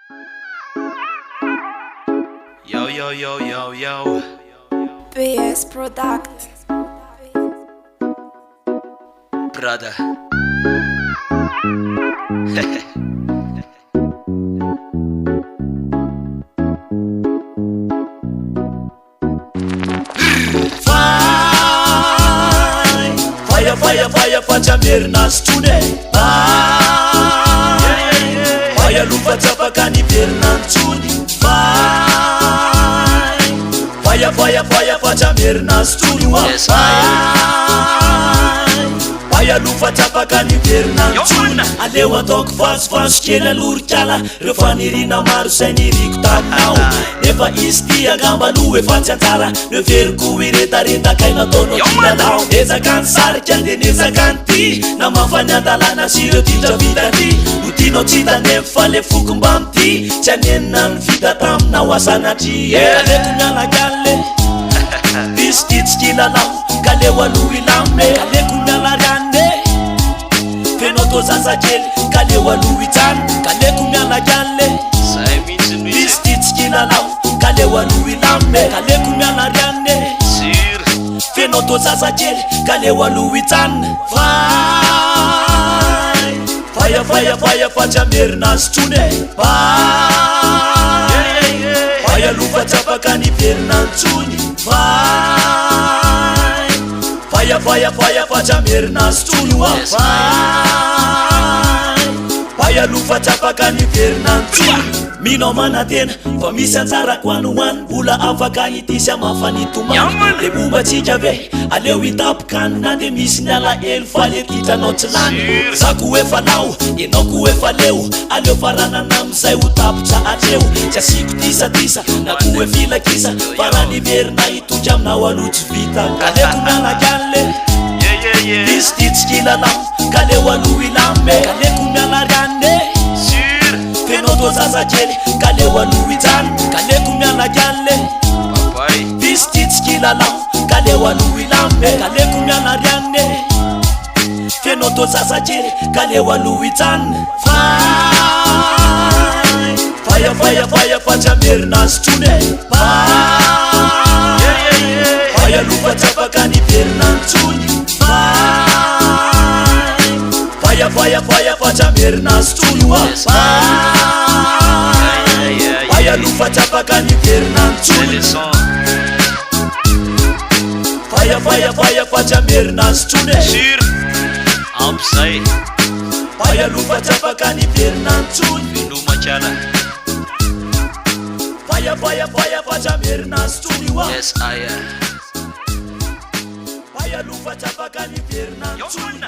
Yo, yo, yo, yo, yo. PS Product. Brother. Fire, fachamernas tune. Fire, lufa tapakani pernan tune. Fire, fachamernas tune. Fire, lufa tapakani pernan tune. Alewa tok fast kela lurkala. Refanirina maru seniriko tanao. Nefa istia gamba lue fatsantara. Neverku ireta kaina tono tinalao. Ezakan sarika de nezakanty. Namafanyandalana sireo tindra vitany. Notino tsita nefa le fokombamty. Tsy anenina ny vita tamina oasanatry. Kaleko mialagalle Biskitskilalao. Kaleo aloha ilame. Kaleko mialariane. Fenao tô zazakely. Kaleo aloha itsany. Kaleko mialagalle Biskitskilalao. Kaleo aloha ilame. Kaleko mialariane. Fenao tô zazakely. Kaleo aloha itsany. Fire, fachamernas tune. Fire, lufa tapakani pernan tune. Fire, fachamernas tune. Fire, lufa tapakani pernan tune. Minao manatena fa misy anjarako anoany. Mbola afaka hitisy amafanitomany. Le mombatsika ve aleo hitapokany. De misy niala elo fa le titranao tsy lany. Zako efa lao, enao ko efa leo. Aleo faranana amizay ho tapotra atreo. Tsy asiko tisatisa na ko e filakisa. Faraniverina hitondra aminao aloha tsy vita. Kaleko mialagalle Biskitskilalao. Kaleo aloha ilame. Kaleko mialariane. Fenao tô zazakely. Kaleo aloha itsany. Kaleko mialagalle Biskitskilalao. Kaleo aloha ilame. Kaleko mialariane. Fenao tô zazakely. Kaleo aloha itsany. Fire, fachamernas tune. Fire, lufa tapakani pernan tune. Fire, fachamernas tune. Fire, lufa tapakani pernan tune. Fire, fachamernas tune. Upside. Fire, lufa tapakani pernan tune. Lumachala. Fire, fachamernas tune. Yes, I am. Fire, lufa tapakani pernan tune.